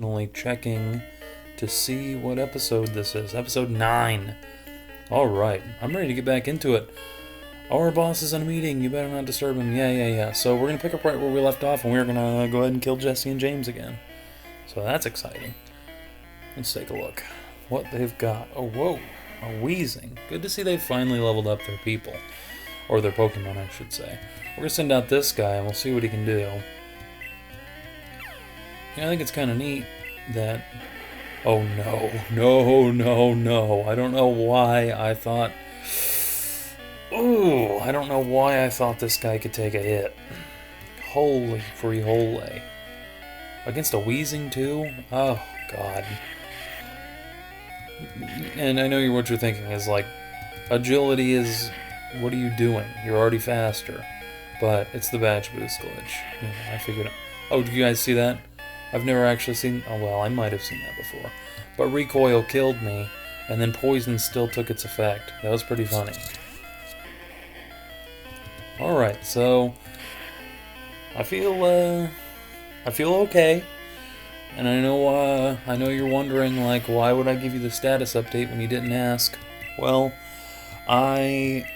Only checking to see what episode this is. Episode 9. Alright, I'm ready to get back into it. Our boss is in a meeting, you better not disturb him. Yeah. So we're gonna pick up right where we left off, and we're gonna go ahead and kill Jesse and James again. So that's exciting. Let's take a look. What they've got. Oh, whoa. A Wheezing. Good to see they've finally leveled up their people. Or their Pokemon, I should say. We're gonna send out this guy, and we'll see what he can do. Yeah, I think it's kind of neat that... Oh no. I don't know why I thought... Ooh, I don't know why I thought this guy could take a hit. Holy free holy. Against a Wheezing too? Oh, God. And I know what you're thinking is like, agility is... What are you doing? You're already faster. But it's the badge boost glitch. Yeah, I figured... Oh, did you guys see that? I've never actually seen... Oh, well, I might have seen that before. But Recoil killed me, and then Poison still took its effect. That was pretty funny. Alright, so... I feel okay. And I know you're wondering, like, why would I give you the status update when you didn't ask? Well, I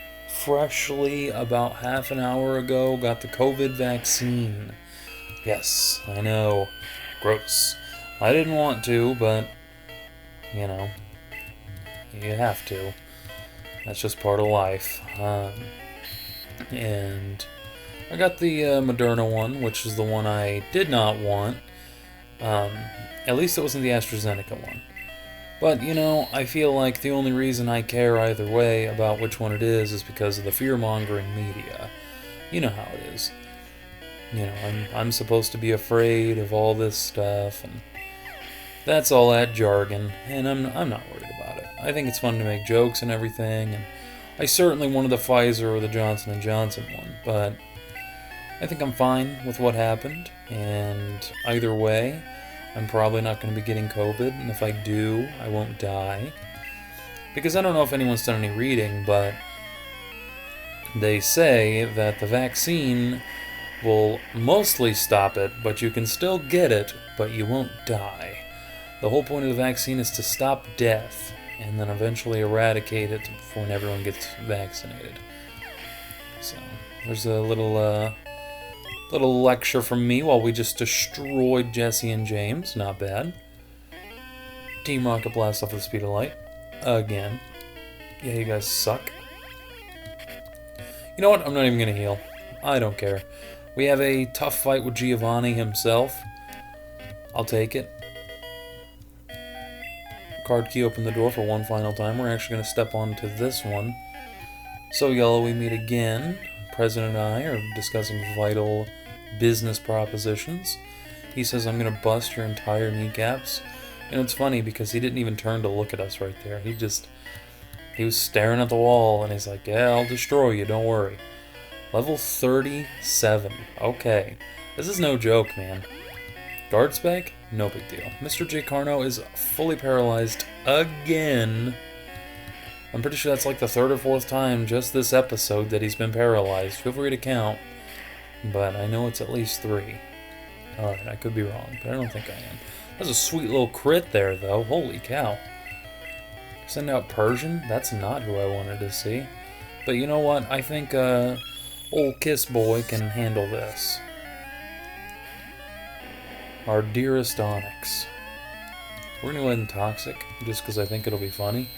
freshly, about half an hour ago, got the COVID vaccine. Yes, I know. Gross. I didn't want to, but, you know, you have to. That's just part of life. And I got the Moderna one, which is the one I did not want. At least it wasn't the AstraZeneca one. But, you know, I feel like the only reason I care either way about which one it is because of the fear-mongering media. You know how it is. You know, I'm supposed to be afraid of all this stuff, and that's all that jargon, and I'm not worried about it. I think it's fun to make jokes and everything, and I certainly wanted the Pfizer or the Johnson & Johnson one, but I think I'm fine with what happened, and either way, I'm probably not going to be getting COVID, and if I do, I won't die. Because I don't know if anyone's done any reading, but they say that the vaccine will mostly stop it, but you can still get it, but you won't die. The whole point of the vaccine is to stop death, and then eventually eradicate it when everyone gets vaccinated. So, there's a little lecture from me while we just destroyed Jesse and James. Not bad. Team Rocket Blast off at the speed of light. Again. Yeah, you guys suck. You know what? I'm not even gonna heal. I don't care. We have a tough fight with Giovanni himself. I'll take it. Card key opened the door for one final time. We're actually going to step onto this one. So, Yellow, we meet again. President and I are discussing vital business propositions. He says, I'm going to bust your entire kneecaps. And it's funny because he didn't even turn to look at us right there. He was staring at the wall and he's like, yeah, I'll destroy you, don't worry. Level 37. Okay. This is no joke, man. Guard spec? No big deal. Mr. J. Carno is fully paralyzed again. I'm pretty sure that's like the third or fourth time just this episode that he's been paralyzed. Feel free to count. But I know it's at least 3. Alright, I could be wrong, but I don't think I am. That's a sweet little crit there, though. Holy cow. Send out Persian? That's not who I wanted to see. But you know what? I think, old Kiss Boy can handle this. Our dearest Onyx. We're gonna go ahead and Toxic, just because I think it'll be funny.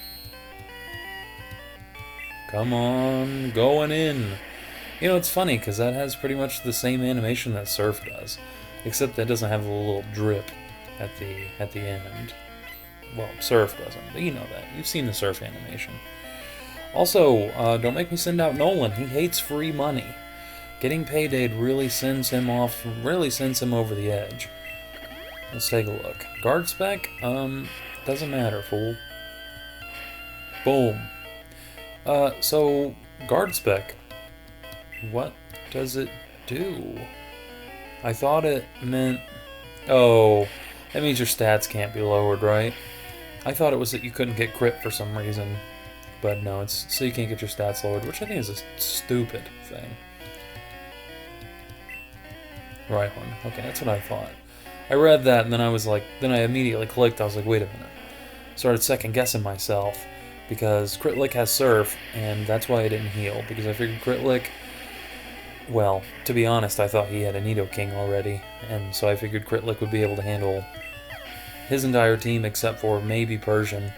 Come on, going in. You know, it's funny, because that has pretty much the same animation that Surf does. Except that doesn't have a little drip at the end. Well, Surf doesn't, but you know that. You've seen the Surf animation. Also, don't make me send out Nolan. He hates free money. Getting payday really sends him over the edge. Let's take a look. Guard spec? Doesn't matter, fool. Boom. So, guard spec. What does it do? I thought it meant... Oh, that means your stats can't be lowered, right? I thought it was that you couldn't get crit for some reason. But no, it's so you can't get your stats lowered, which I think is a stupid thing. Right one. Okay, that's what I thought. I read that, and then then I immediately clicked. I was like, wait a minute. Started second guessing myself because Crit Lick has Surf, and that's why I didn't heal. Because I figured Crit Lick, well, to be honest, I thought he had a Nidoking already, and so I figured Crit Lick would be able to handle his entire team except for maybe Persian.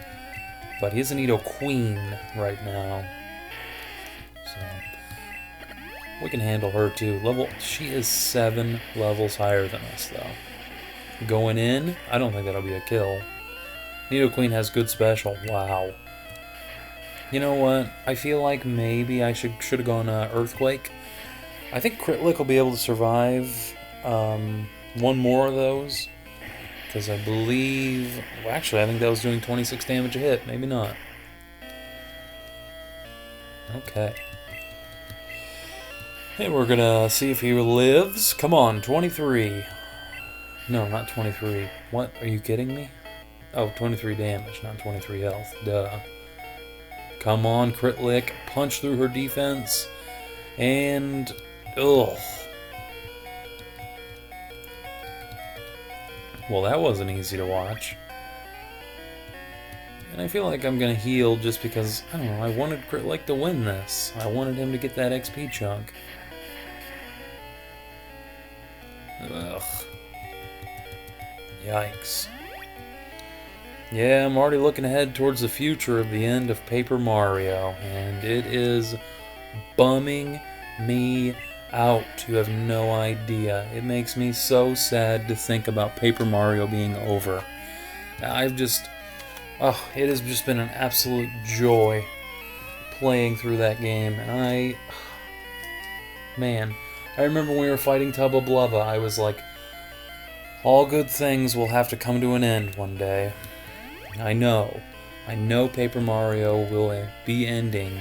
But he has a Nidoqueen right now, so we can handle her too. She is 7 levels higher than us, though. Going in, I don't think that'll be a kill. Nidoqueen has good special. Wow. You know what? I feel like maybe I should have gone Earthquake. I think Crit Lick will be able to survive one more of those. Because I believe... Well, actually, I think that was doing 26 damage a hit. Maybe not. Okay. And we're gonna see if he lives. Come on, 23. No, not 23. What? Are you kidding me? Oh, 23 damage, not 23 health. Duh. Come on, Crit Lick. Punch through her defense. And... ugh. Well, that wasn't easy to watch. And I feel like I'm gonna heal just because, I don't know, I wanted Crit Lick to win this. I wanted him to get that XP chunk. Ugh. Yikes. Yeah, I'm already looking ahead towards the future of the end of Paper Mario, and it is bumming me out. You have no idea. It makes me so sad to think about Paper Mario being over. It has just been an absolute joy playing through that game, and man, I remember when we were fighting Tubba Blubba, I was like, all good things will have to come to an end one day. I know Paper Mario will be ending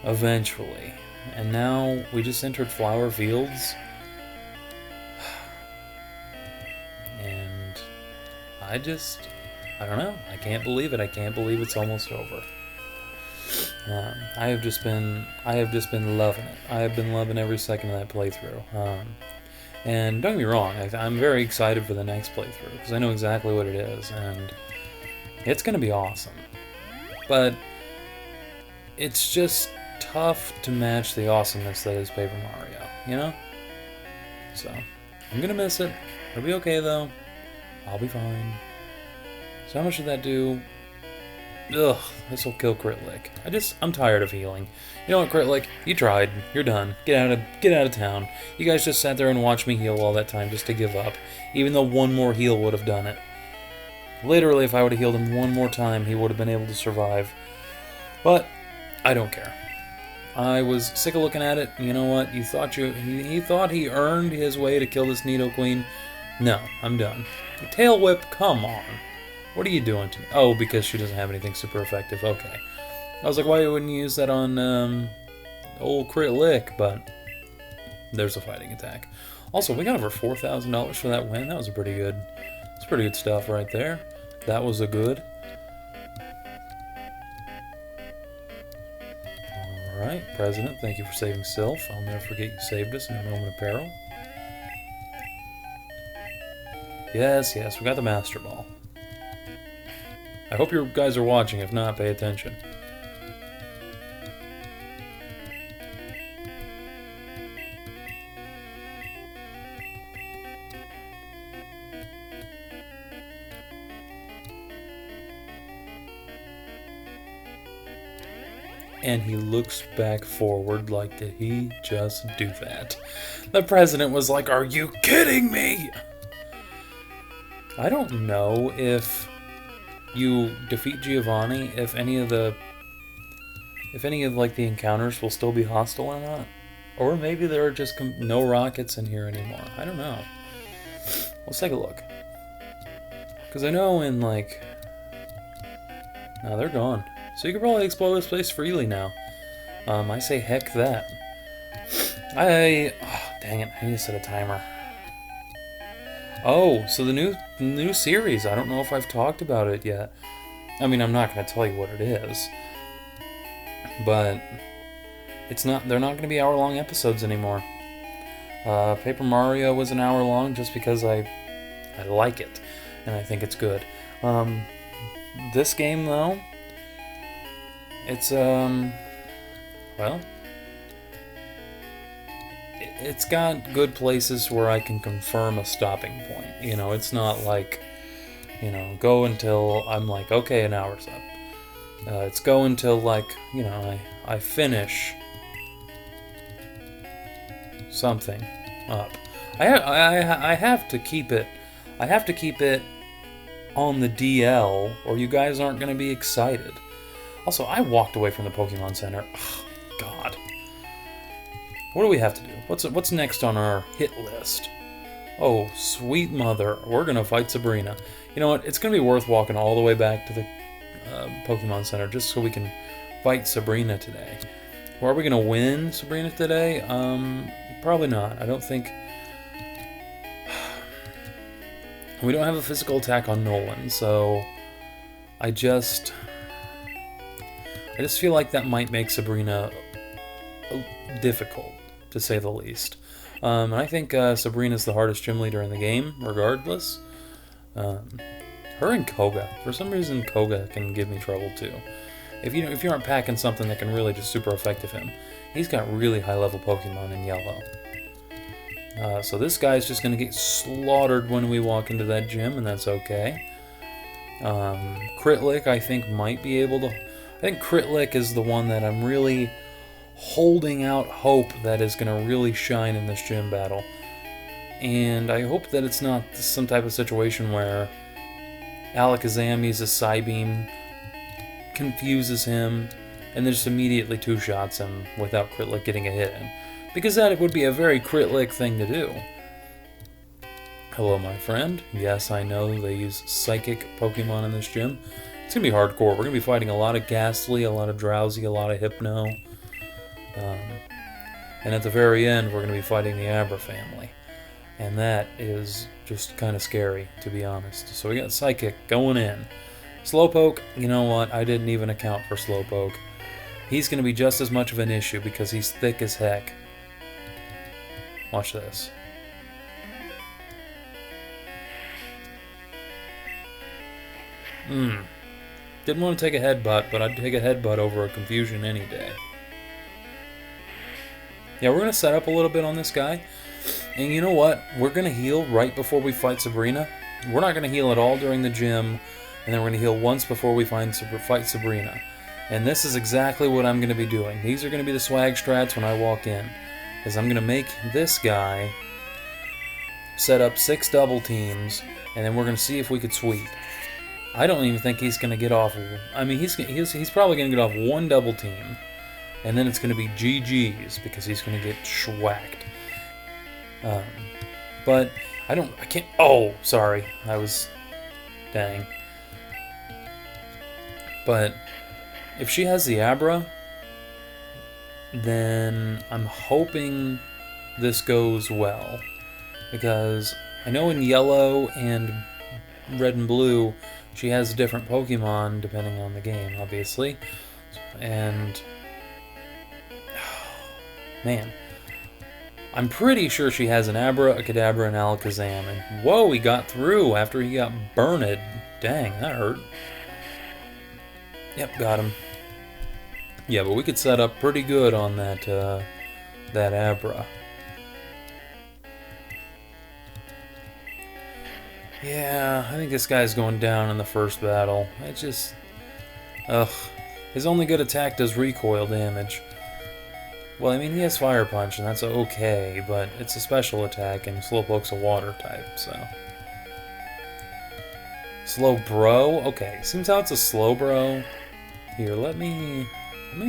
eventually. And now we just entered Flower Fields. And I don't know. I can't believe it. I can't believe it's almost over. I have just been loving it. I have been loving every second of that playthrough. And don't get me wrong, I'm very excited for the next playthrough, because I know exactly what it is, and it's going to be awesome. But it's just tough to match the awesomeness that is Paper Mario, you know? So, I'm going to miss it. It'll be okay, though. I'll be fine. So how much did that do? Ugh, this will kill Crit Lick. I'm tired of healing. You know what, Crit Lick? You tried. You're done. Get out of town. You guys just sat there and watched me heal all that time just to give up. Even though one more heal would have done it. Literally, if I would have healed him one more time, he would have been able to survive. But, I don't care. I was sick of looking at it. You know what? He thought he earned his way to kill this Nidoqueen. No, I'm done. Tail Whip, come on. What are you doing to me? Oh, because she doesn't have anything super effective. Okay. I was like, why wouldn't you use that on old Crit Lick? But there's a fighting attack. Also, we got over $4,000 for that win. That was pretty good. It's pretty good stuff right there. That was a good. Alright, President, thank you for saving Sylph. I'll never forget you saved us in a moment of peril. Yes, we got the Master Ball. I hope you guys are watching. If not, pay attention. And he looks back forward like, did he just do that? The president was like, are you kidding me? I don't know if you defeat Giovanni, if any of the encounters will still be hostile or not. Or maybe there are just no rockets in here anymore. I don't know. Let's take a look. Because I know in no, they're gone. So you can probably explore this place freely now. I say heck that. Dang it, I need to set a timer. Oh, so the new series, I don't know if I've talked about it yet. I mean, I'm not going to tell you what it is. But they're not going to be hour-long episodes anymore. Paper Mario was an hour long just because I like it, and I think it's good. This game, though, it's, well, it's got good places where I can confirm a stopping point. You know, it's not like, you know, go until I'm like, okay, an hour's up. It's go until, like, you know, I finish something up. I have to keep it. I have to keep it on the DL, or you guys aren't going to be excited. Also, I walked away from the Pokemon Center. Ugh, God. What do we have to do? What's next on our hit list? Oh, sweet mother. We're going to fight Sabrina. You know what? It's going to be worth walking all the way back to the Pokemon Center just so we can fight Sabrina today. Or are we going to win Sabrina today? Probably not. I don't think... We don't have a physical attack on Nolan, so I just feel like that might make Sabrina difficult, to say the least. And I think Sabrina's the hardest gym leader in the game, regardless. Her and Koga. For some reason, Koga can give me trouble too. If you aren't packing something that can really just super effective him, he's got really high level Pokemon in yellow. So this guy's just going to get slaughtered when we walk into that gym, and that's okay. Critlick, I think, might be able to... I think Critlick is the one that I'm really holding out hope that is going to really shine in this gym battle. And I hope that it's not some type of situation where Alakazam uses Psybeam, confuses him, and then just immediately two-shots him without Critlick getting a hit in. Because that would be a very Critlick thing to do. Hello, my friend. Yes, I know they use Psychic Pokemon in this gym. It's going to be hardcore. We're going to be fighting a lot of Ghastly, a lot of Drowsy, a lot of Hypno. And at the very end, we're going to be fighting the Abra family. And that is just kind of scary, to be honest. So we got Psychic going in. Slowpoke, you know what? I didn't even account for Slowpoke. He's going to be just as much of an issue because he's thick as heck. Watch this. Didn't want to take a headbutt, but I'd take a headbutt over a confusion any day. Yeah, we're going to set up a little bit on this guy. And you know what? We're going to heal right before we fight Sabrina. We're not going to heal at all during the gym. And then we're going to heal once before we fight Sabrina. And this is exactly what I'm going to be doing. These are going to be the swag strats when I walk in. Is I'm going to make this guy set up 6 double teams, and then we're going to see if we could sweep. I don't even think he's going to get off... I mean, he's probably going to get off 1 double team, and then it's going to be GG's, because he's going to get schwacked. But I can't... Oh, sorry. Dang. But if she has the Abra, then I'm hoping this goes well, because I know in yellow and red and blue she has different Pokemon depending on the game, obviously, and man, I'm pretty sure she has an Abra, a Kadabra, and Alakazam, and whoa, he got through after he got burned. Dang, that hurt. Yep, got him. Yeah, but we could set up pretty good on that Abra. Yeah, I think this guy's going down in the first battle. It just... Ugh. His only good attack does recoil damage. Well, I mean, he has Fire Punch, and that's okay, but it's a special attack, and Slowpoke's a water type, so... Slowbro? Okay, seems how it's a Slowbro. Here, let me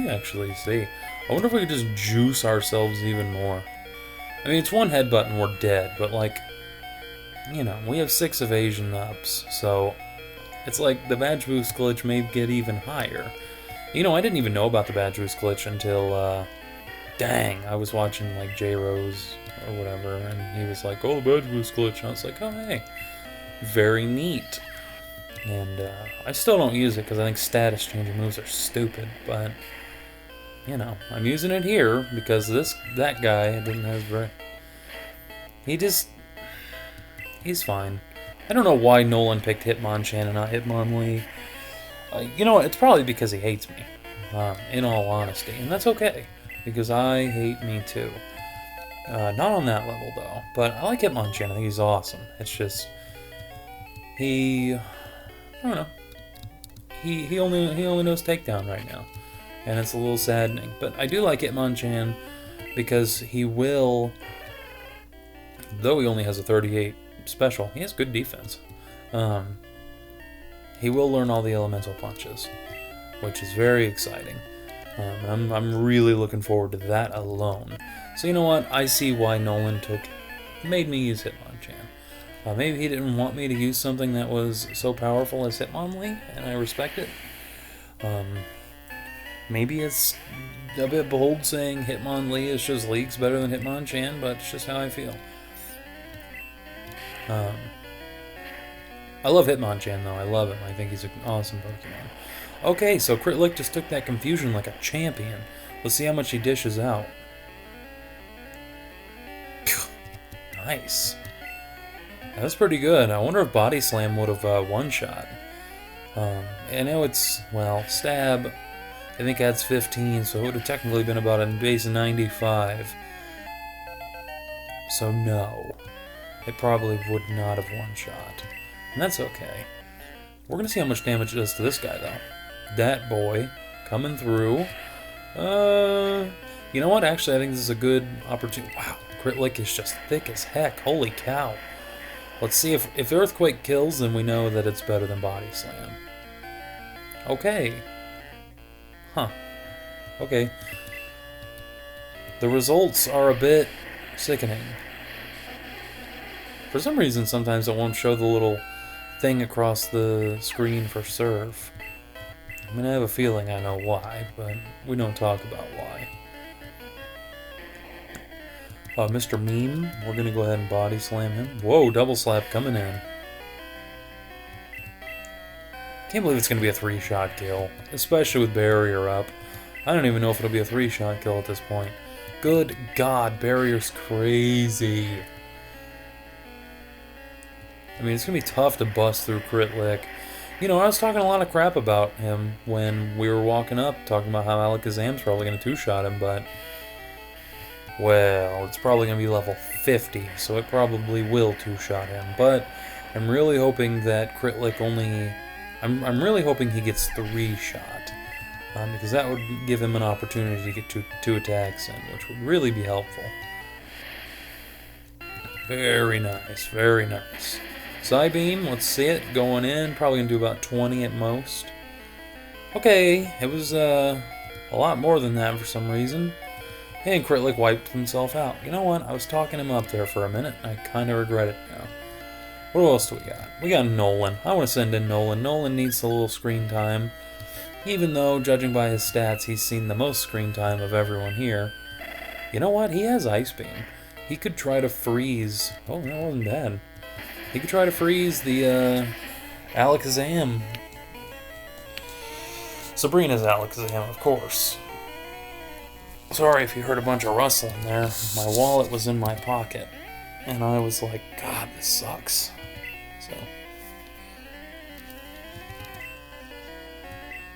actually see. I wonder if we could just juice ourselves even more. I mean, it's 1 headbutt and we're dead, but like, you know, we have 6 evasion ups, so it's like the badge boost glitch may get even higher. You know, I didn't even know about the badge boost glitch until, dang, I was watching like J-Rose or whatever, and he was like, oh, the badge boost glitch, and I was like, oh, hey, very neat. And I still don't use it because I think status changing moves are stupid, but you know, I'm using it here because that guy didn't have very... He just... He's fine. I don't know why Nolan picked Hitmonchan and not Hitmonlee. You know what? It's probably because he hates me, in all honesty. And that's okay, because I hate me too. Not on that level, though. But I like Hitmonchan. I think he's awesome. It's just... I don't know. He only knows Takedown right now. And it's a little saddening. But I do like Hitmonchan because he will... Though he only has a 38 special, he has good defense. He will learn all the elemental punches, which is very exciting. I'm really looking forward to that alone. So you know what? I see why Nolan made me use Hitmonchan. Maybe he didn't want me to use something that was so powerful as Hitmonlee, and I respect it. Maybe it's a bit bold saying Hitmonlee is just leagues better than Hitmonchan, but it's just how I feel. I love Hitmonchan, though. I love him. I think he's an awesome Pokemon. Okay, so Critlick just took that confusion like a champion. Let's see how much he dishes out. Nice. That's pretty good. I wonder if Body Slam would have one-shot. I know it's, well, Stab, I think adds 15, so it would have technically been about a base 95. So no. It probably would not have one-shot. And that's okay. We're going to see how much damage it does to this guy, though. That boy coming through. You know what? Actually, I think this is a good opportunity. Wow, Critlick is just thick as heck. Holy cow. Let's see if Earthquake kills, then we know that it's better than Body Slam. Okay. Huh. Okay. The results are a bit sickening. For some reason, sometimes it won't show the little thing across the screen for serve. I mean, I have a feeling I know why, but we don't talk about why. Mr. Meme, we're going to go ahead and Body Slam him. Whoa, Double Slap coming in. Can't believe it's going to be a 3-shot kill, especially with Barrier up. I don't even know if it'll be a 3-shot kill at this point. Good God, Barrier's crazy. I mean, it's going to be tough to bust through Critlick. You know, I was talking a lot of crap about him when we were walking up, talking about how Alakazam's probably going to 2-shot him, but... Well, it's probably going to be level 50, so it probably will 2-shot him. But I'm really hoping that Critlick only... I'm really hoping he gets 3-shot. Because that would give him an opportunity to get two attacks in, which would really be helpful. Very nice, very nice. Psybeam, let's see it, going in, probably going to do about 20 at most. Okay, it was a lot more than that for some reason. And Critlick wiped himself out. You know what, I was talking him up there for a minute, and I kind of regret it now. What else do we got? We got Nolan. I want to send in Nolan. Nolan needs a little screen time. Even though, judging by his stats, he's seen the most screen time of everyone here. You know what, he has Ice Beam. He could try to freeze... Oh, that wasn't bad. He could try to freeze the, Alakazam. Sabrina's Alakazam, of course. Sorry if you heard a bunch of rustling there. My wallet was in my pocket. And I was like, God, this sucks. So.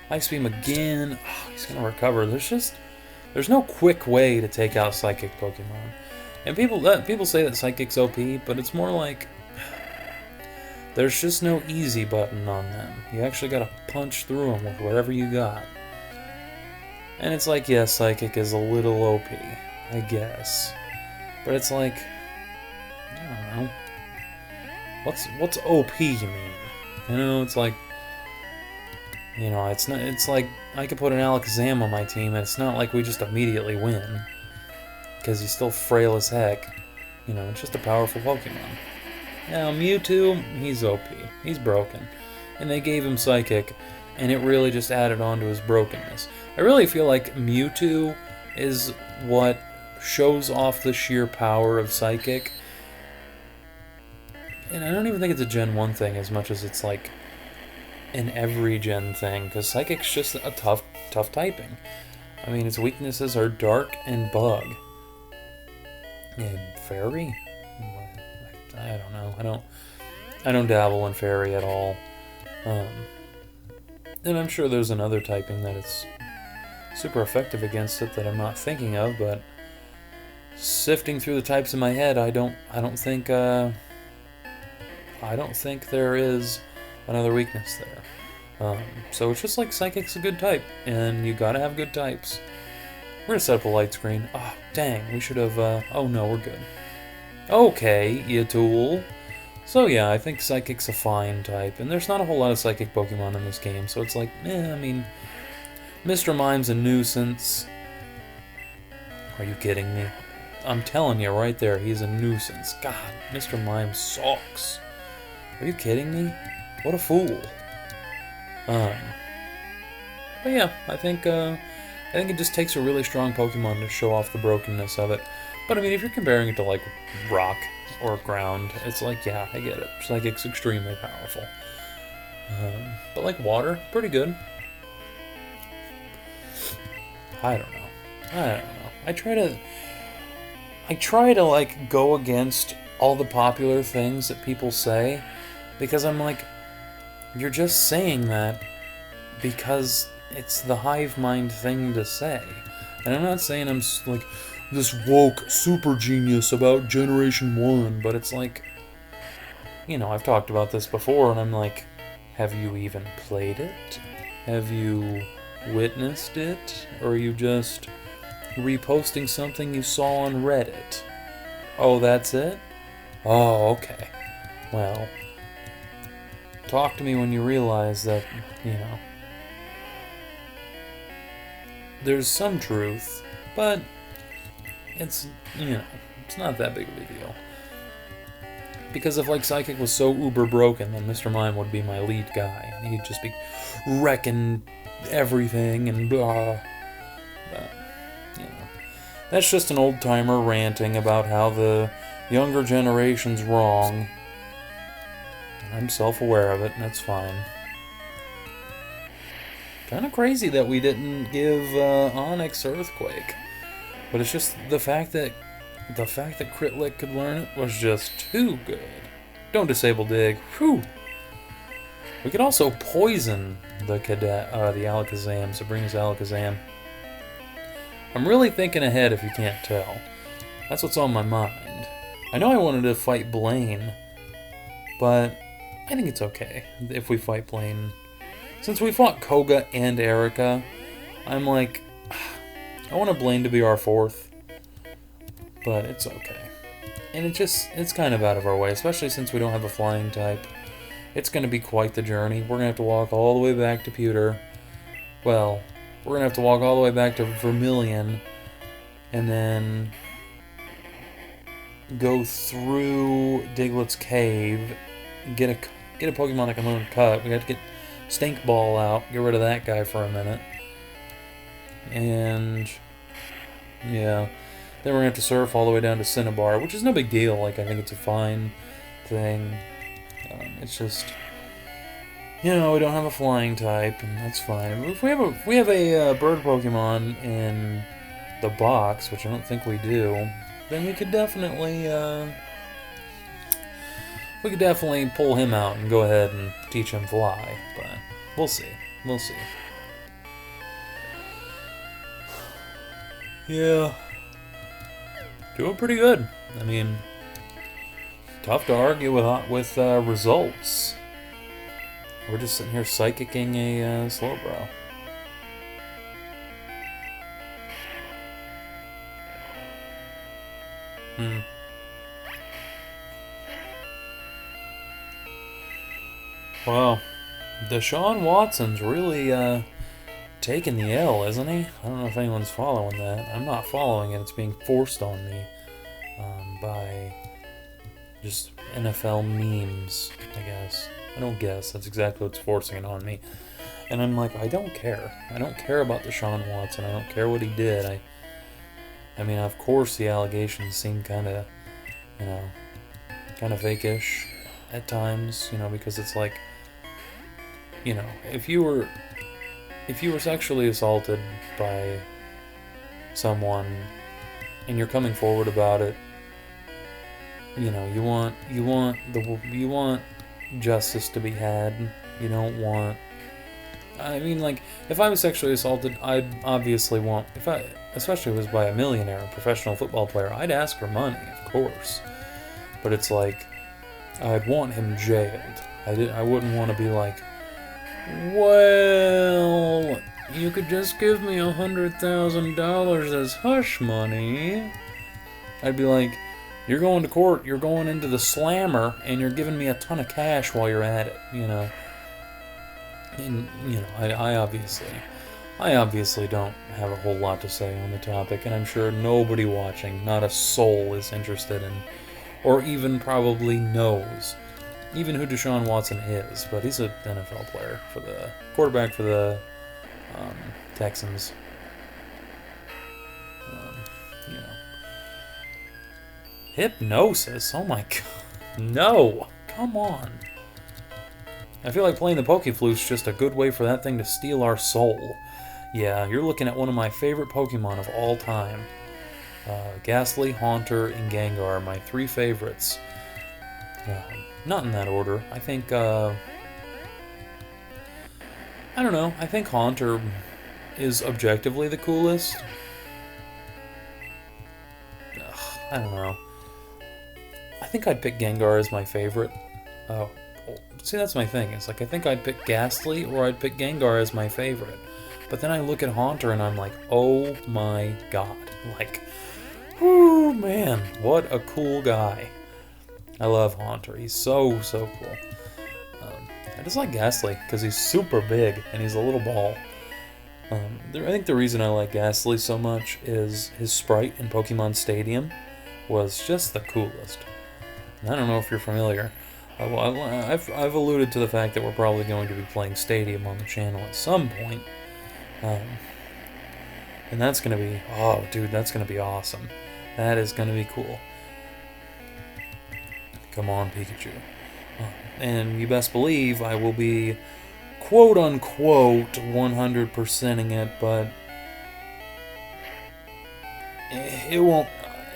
Ice Beam again. Oh, he's gonna recover. There's no quick way to take out Psychic Pokemon. And people say that Psychic's OP, but it's more like... There's just no easy button on them. You actually gotta punch through them with whatever you got. And it's like, yes, Psychic is a little OP, I guess. But it's like... I don't know. What's OP, you mean? You know, it's like... You know, it's like, I could put an Alakazam on my team, and it's not like we just immediately win. Because he's still frail as heck. You know, it's just a powerful Pokemon. Now, Mewtwo, he's OP. He's broken. And they gave him Psychic, and it really just added on to his brokenness. I really feel like Mewtwo is what shows off the sheer power of Psychic. And I don't even think it's a Gen 1 thing as much as it's like an every Gen thing, because Psychic's just a tough typing. I mean, its weaknesses are Dark and Bug. And Fairy? I don't know. I don't dabble in fairy at all. Um, and I'm sure there's another typing that it's super effective against it that I'm not thinking of, but sifting through the types in my head, I don't think there is another weakness there. So it's just like Psychic's a good type, and you gotta have good types. We're gonna set up a light screen. Oh, dang, we should have, oh no, we're good. Okay, you tool. So yeah, I think Psychic's a fine type, and there's not a whole lot of Psychic Pokemon in this game, so it's like, I mean, Mr. Mime's a nuisance. Are you kidding me? I'm telling you right there, he's a nuisance. God, Mr. Mime sucks. Are you kidding me? What a fool. But yeah, I think it just takes a really strong Pokemon to show off the brokenness of it. But I mean, if you're comparing it to like rock or ground, it's like, yeah, I get it. Psychic's extremely powerful. But like water, pretty good. I don't know. I try to like go against all the popular things that people say, because I'm like, you're just saying that because it's the hive mind thing to say. And I'm not saying I'm like this woke super genius about Generation 1, but it's like, you know, I've talked about this before, and I'm like, have you even played it? Have you witnessed it? Or are you just reposting something you saw on Reddit? Oh, that's it? Oh, okay. Well, talk to me when you realize that, you know, there's some truth, but it's, you know, it's not that big of a deal. Because if, like, Psychic was so uber broken, then Mr. Mime would be my lead guy. He'd just be wrecking everything and blah. But, you know, that's just an old-timer ranting about how the younger generation's wrong. I'm self-aware of it, and that's fine. Kind of crazy that we didn't give Onyx Earthquake. But it's just the fact that Critlick could learn it was just too good. Don't disable Dig. Whew. We could also poison the Alakazam, Sabrina's Alakazam. I'm really thinking ahead if you can't tell. That's what's on my mind. I know I wanted to fight Blaine, but I think it's okay if we fight Blaine. Since we fought Koga and Erica, I'm like, I want Blaine to be our fourth, but it's okay. And it's kind of out of our way, especially since we don't have a flying type. It's going to be quite the journey. We're going to have to walk all the way back to Pewter. Well, we're going to have to walk all the way back to Vermilion, and then go through Diglett's cave, get a Pokemon that can learn Cut. We got to get Stink Ball out, get rid of that guy for a minute. And yeah, then we're gonna have to surf all the way down to Cinnabar, which is no big deal. Like, I think it's a fine thing. It's just, you know, we don't have a flying type, and that's fine. If we have a bird Pokemon in the box, which I don't think we do, then we could definitely pull him out and go ahead and teach him fly. But we'll see. We'll see. Yeah. Doing pretty good. I mean, tough to argue with results. We're just sitting here psychicking a Slowbro. Well, Deshaun Watson's really taking the L, isn't he? I don't know if anyone's following that. I'm not following it. It's being forced on me by just NFL memes, I guess. I don't guess. That's exactly what's forcing it on me. And I'm like, I don't care. I don't care about Deshaun Watson. I don't care what he did. I mean, of course the allegations seem kind of, you know, kind of fake-ish at times, you know, because it's like, you know, if you were sexually assaulted by someone and you're coming forward about it, you want justice to be had. You don't want. I mean, like, if I was sexually assaulted, I'd obviously want, especially if it was by a millionaire, a professional football player, I'd ask for money, of course. But it's like, I'd want him jailed. I wouldn't want to be like, well, you could just give me $100,000 as hush money. I'd be like, you're going to court, you're going into the slammer, and you're giving me a ton of cash while you're at it, And, I obviously don't have a whole lot to say on the topic, and I'm sure nobody watching, not a soul, is interested in, or even probably knows, even who Deshaun Watson is, but he's an NFL player, for the quarterback for the Texans. Hypnosis? Oh my god. No! Come on. I feel like playing the Pokeflute's just a good way for that thing to steal our soul. Yeah, you're looking at one of my favorite Pokemon of all time. Ghastly, Haunter, and Gengar are my three favorites. Not in that order. I think, I don't know. I think Haunter is objectively the coolest. I don't know. I think I'd pick Gengar as my favorite. See, that's my thing. It's like, I think I'd pick Ghastly or I'd pick Gengar as my favorite. But then I look at Haunter and I'm like, oh my god. Like, whoo, man, what a cool guy. I love Haunter. He's so cool. I just like Ghastly because he's super big and he's a little ball. I think the reason I like Ghastly so much is his sprite in Pokemon Stadium was just the coolest. And I don't know if you're familiar. I've alluded to the fact that we're probably going to be playing Stadium on the channel at some point. And that's going to be... Oh, dude, that's going to be awesome. That is going to be cool. Come on, Pikachu. And you best believe I will be quote-unquote 100%ing it, but it won't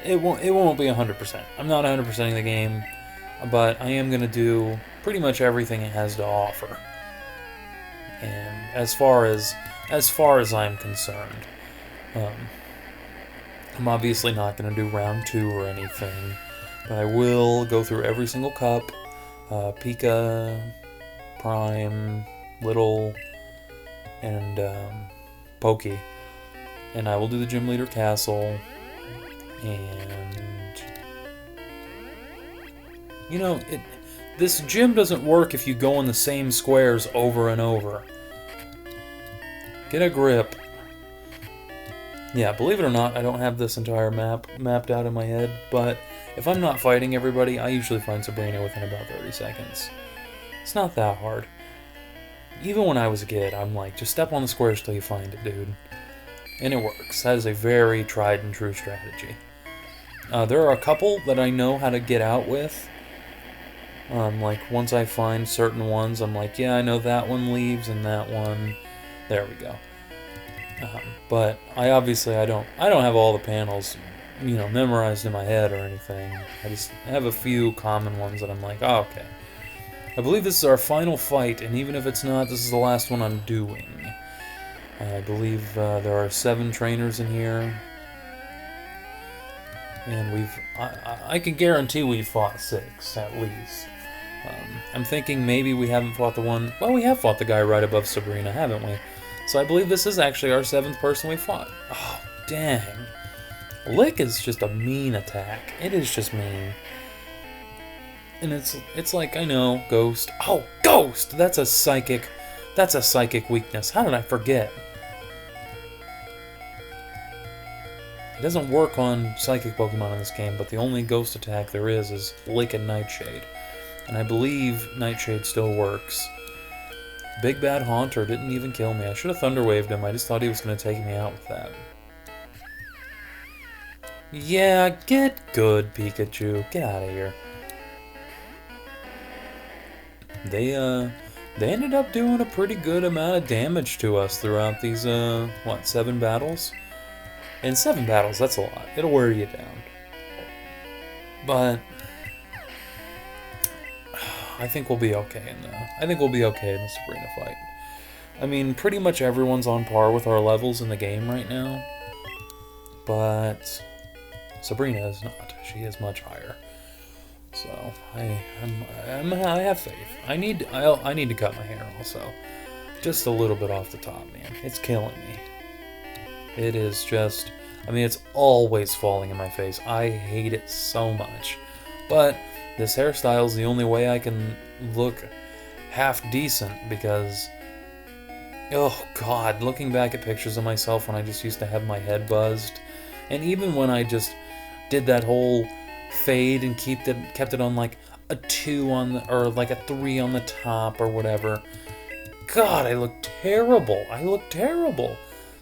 be 100%. I'm not 100%ing the game, but I am going to do pretty much everything it has to offer. And as far as I'm concerned, I'm obviously not going to do round 2 or anything, but I will go through every single cup, Pika, Prime, Little, and Pokey. And I will do the Gym Leader Castle, and this gym doesn't work if you go in the same squares over and over. Get a grip. Yeah, believe it or not, I don't have this entire map mapped out in my head, but if I'm not fighting everybody, I usually find Sabrina within about 30 seconds. It's not that hard. Even when I was a kid, I'm like, just step on the squares till you find it, dude. And it works. That is a very tried and true strategy. There are a couple that I know how to get out with. Like, once I find certain ones, I'm like, yeah, I know that one leaves and that one. There we go. But I don't have all the panels, memorized in my head or anything. I have a few common ones that I'm like, oh, okay. I believe this is our final fight, and even if it's not, this is the last one I'm doing. I believe there are 7 trainers in here. And I can guarantee we've fought 6, at least. I'm thinking maybe we haven't fought the one... Well, we have fought the guy right above Sabrina, haven't we? So I believe this is actually our 7th person we fought. Oh, dang. Lick is just a mean attack. It is just mean. And it's like, I know, Ghost. Oh, Ghost! That's a psychic weakness. How did I forget? It doesn't work on psychic Pokemon in this game, but the only ghost attack there is Lick and Nightshade. And I believe Nightshade still works. Big Bad Haunter didn't even kill me. I should have Thunder Waved him. I just thought he was going to take me out with that. Yeah, get good, Pikachu. Get out of here. They ended up doing a pretty good amount of damage to us throughout these, 7 battles? In 7 battles, that's a lot. It'll wear you down. But, I think we'll be okay in the. I think we'll be okay in the Sabrina fight. I mean, pretty much everyone's on par with our levels in the game right now, but Sabrina is not. She is much higher. So I have faith. I need to cut my hair also, just a little bit off the top, man. It's killing me. It is just. I mean, it's always falling in my face. I hate it so much, but this hairstyle is the only way I can look half decent because. Oh God, looking back at pictures of myself when I just used to have my head buzzed, and even when I just did that whole fade and kept it on like a 2 on the, or like a 3 on the top or whatever. God, I look terrible. I look terrible.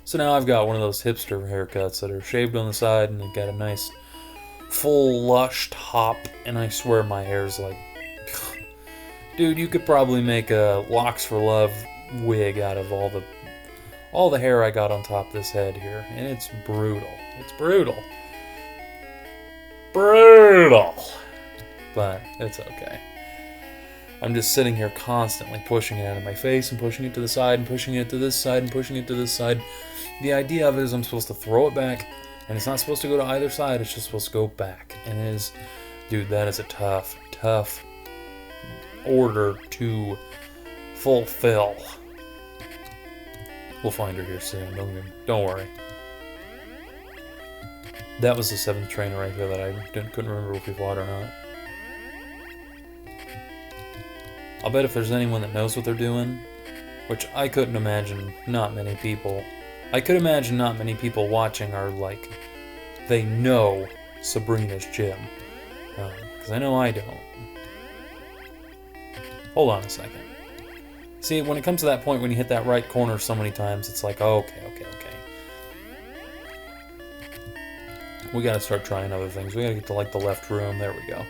So now I've got one of those hipster haircuts that are shaved on the side and they've got a nice full lush top, and I swear my hair's like, dude, you could probably make a Locks for Love wig out of all the hair I got on top of this head here, and it's brutal. It's brutal. Brutal. But it's okay. I'm just sitting here constantly pushing it out of my face and pushing it to the side and pushing it to this side and pushing it to this side. The idea of it is I'm supposed to throw it back, and it's not supposed to go to either side, it's just supposed to go back. And it is, dude, that is a tough order to fulfill. We'll find her here soon, don't worry. That was the 7th trainer right there that I couldn't remember if we fought or not. I'll bet if there's anyone that knows what they're doing, which I couldn't imagine not many people. I could imagine not many people watching are like, they know Sabrina's gym. Because I know I don't. Hold on a second. See, when it comes to that point when you hit that right corner so many times, it's like, oh, okay. We gotta start trying other things. We gotta get to, like, the left room. There we go.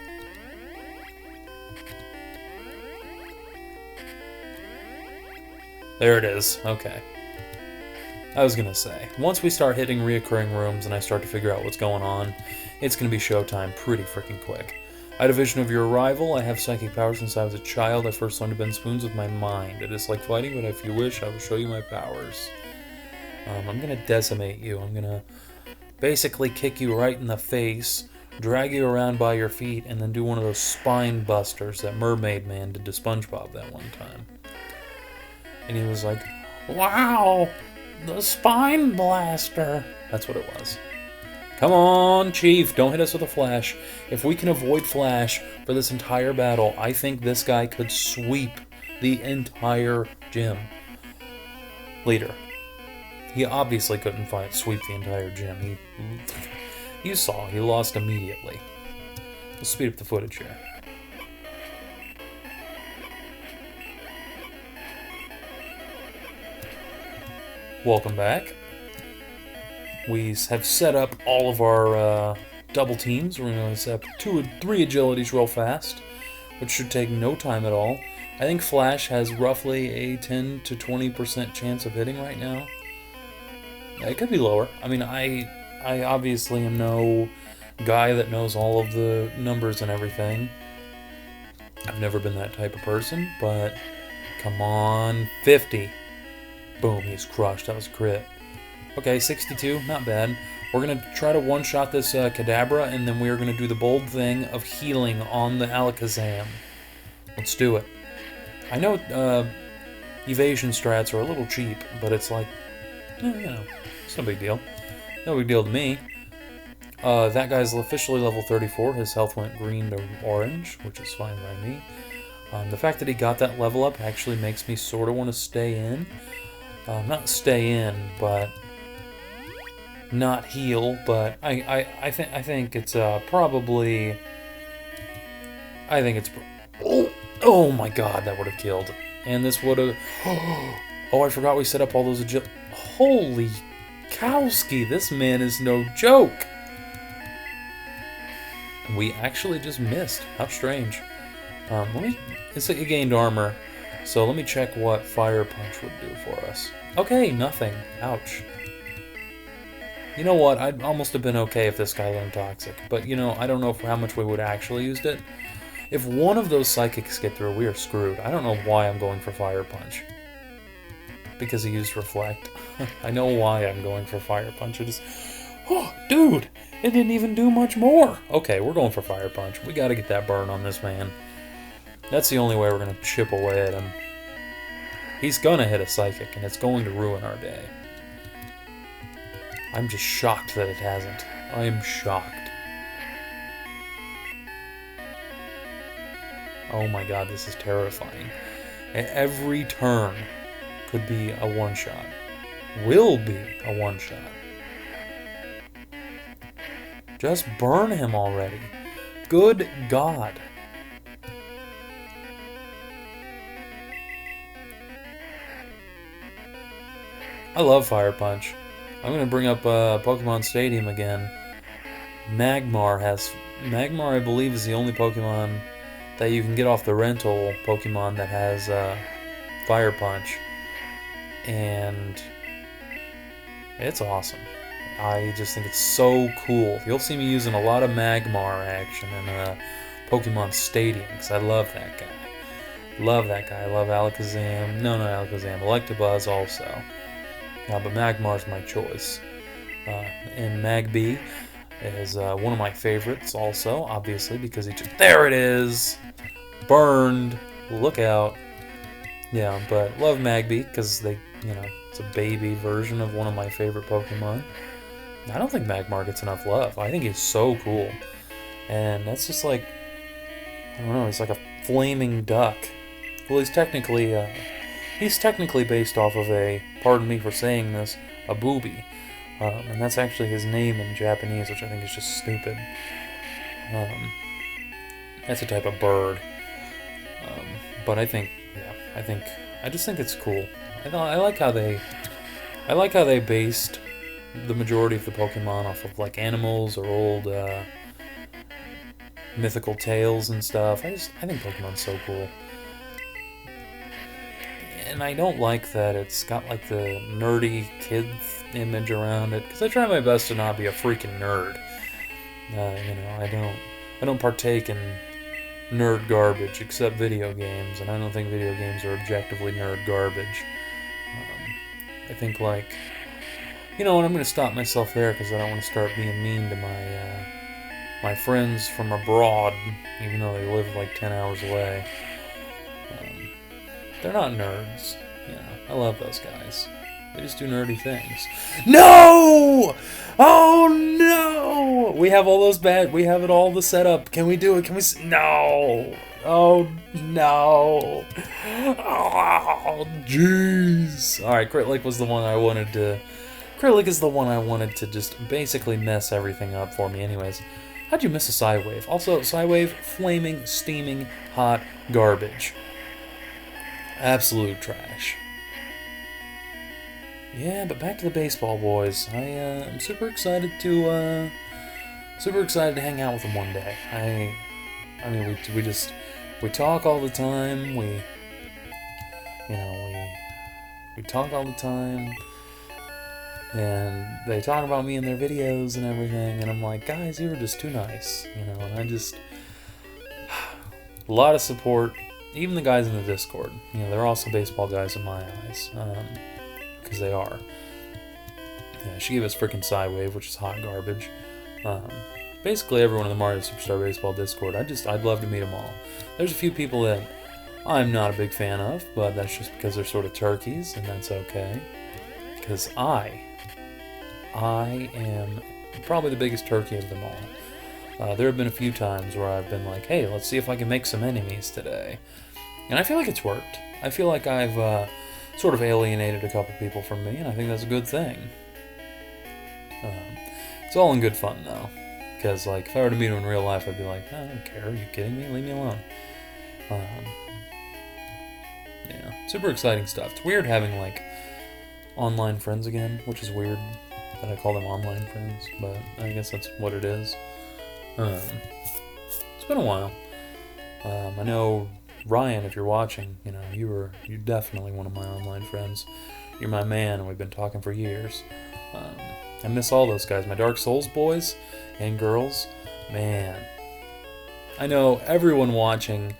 There it is. Okay. I was gonna say, once we start hitting reoccurring rooms and I start to figure out what's going on, it's gonna be showtime pretty freaking quick. I had a vision of your arrival. I have psychic powers since I was a child. I first learned to bend spoons with my mind. It is like fighting, but if you wish, I will show you my powers. I'm gonna decimate you. I'm gonna basically kick you right in the face, drag you around by your feet, and then do one of those spine busters that Mermaid Man did to SpongeBob that one time. And he was like, wow, the spine blaster. That's what it was. Come on, Chief, don't hit us with a flash. If we can avoid flash for this entire battle, I think this guy could sweep the entire gym. Leader. He obviously couldn't sweep the entire gym. You saw, he lost immediately. Let's speed up the footage here. Welcome back. We have set up all of our double teams. We're going to set up 2 or 3 agilities real fast, which should take no time at all. I think Flash has roughly a 10 to 20% chance of hitting right now. It could be lower. I mean, I obviously am no guy that knows all of the numbers and everything. I've never been that type of person, but come on, 50. Boom, he's crushed. That was a crit. Okay, 62, not bad. We're going to try to one-shot this Kadabra, and then we're going to do the bold thing of healing on the Alakazam. Let's do it. I know evasion strats are a little cheap, but it's like, you know, it's no big deal. No big deal to me. That guy's officially level 34. His health went green to orange, which is fine by me. The fact that he got that level up actually makes me sort of want to stay in. Not stay in, but not heal. But I think it's probably. I think it's. Oh my God, that would have killed. And this would have. Oh, I forgot we set up all those. Holy Kowski, this man is no joke. We actually just missed. How strange. It gained armor, so let me check what Fire Punch would do for us. Okay, nothing. Ouch. You know what? I'd almost have been okay if this guy learned Toxic, but you know, I don't know how much we would have actually used it. If one of those psychics get through, we are screwed. I don't know why I'm going for Fire Punch. Because he used Reflect. I know why I'm going for Fire Punch. It is... Oh, dude! It didn't even do much more! Okay, we're going for Fire Punch. We gotta get that burn on this man. That's the only way we're gonna chip away at him. He's gonna hit a Psychic, and it's going to ruin our day. I'm just shocked that it hasn't. I am shocked. Oh my god, this is terrifying. Every turn could be a one-shot. Will be a one-shot. Just burn him already. Good God. I love Fire Punch. I'm going to bring up Pokemon Stadium again. Magmar, I believe, is the only Pokemon that you can get off the rental Pokemon that has Fire Punch. And it's awesome. I just think it's so cool. You'll see me using a lot of Magmar action in Pokemon Stadium, because I love that guy. Love that guy. I love Alakazam. No, not Alakazam. Electabuzz also. But Magmar's my choice. And Magby is one of my favorites also, obviously, because he just... There it is! Burned! Look out. Yeah, but love Magby, because they, it's a baby version of one of my favorite Pokemon. I don't think Magmar gets enough love. I think he's so cool. And that's just like... I don't know, he's like a flaming duck. Well, he's technically based off of a, pardon me for saying this, a booby. And that's actually his name in Japanese, which I think is just stupid. That's a type of bird. But I just think it's cool. I like how they based the majority of the Pokemon off of like animals or old mythical tales and stuff. I think Pokemon's so cool. And I don't like that it's got like the nerdy kid image around it, because I try my best to not be a freaking nerd. I don't partake in nerd garbage except video games, and I don't think video games are objectively nerd garbage. I think like, and I'm going to stop myself there because I don't want to start being mean to my friends from abroad, even though they live like 10 hours away. They're not nerds. I love those guys. They just do nerdy things. No! Oh no! We have all those we have it all the setup. Can we do it? Can we? No! Oh no! Oh jeez! All right, Critlick was the one I wanted to. Critlick is the one I wanted to just basically mess everything up for me. Anyways, how'd you miss a Psywave? Also, Psywave, flaming, steaming, hot garbage. Absolute trash. Yeah, but back to the baseball boys. I'm super excited to hang out with them one day. I mean, we talk all the time. We talk all the time, and they talk about me in their videos and everything. And I'm like, guys, you were just too nice, And I just a lot of support. Even the guys in the Discord, they're also baseball guys in my eyes, because they are. Yeah, she gave us freaking Psywave, which is hot garbage. Basically, everyone in the Mario Superstar Baseball Discord, I'd love to meet them all. There's a few people that I'm not a big fan of, but that's just because they're sort of turkeys, and that's okay. Because I am probably the biggest turkey of them all. There have been a few times where I've been like, hey, let's see if I can make some enemies today. And I feel like it's worked. I feel like I've sort of alienated a couple people from me, and I think that's a good thing. It's all in good fun, though. Because, like, if I were to meet him in real life, I'd be like, I don't care, are you kidding me? Leave me alone. Yeah, super exciting stuff. It's weird having, like, online friends again, which is weird that I call them online friends, but I guess that's what it is. It's been a while. I know Ryan, if you're watching, you're definitely one of my online friends. You're my man, and we've been talking for years. I miss all those guys, my Dark Souls boys and girls. Man, I know everyone watching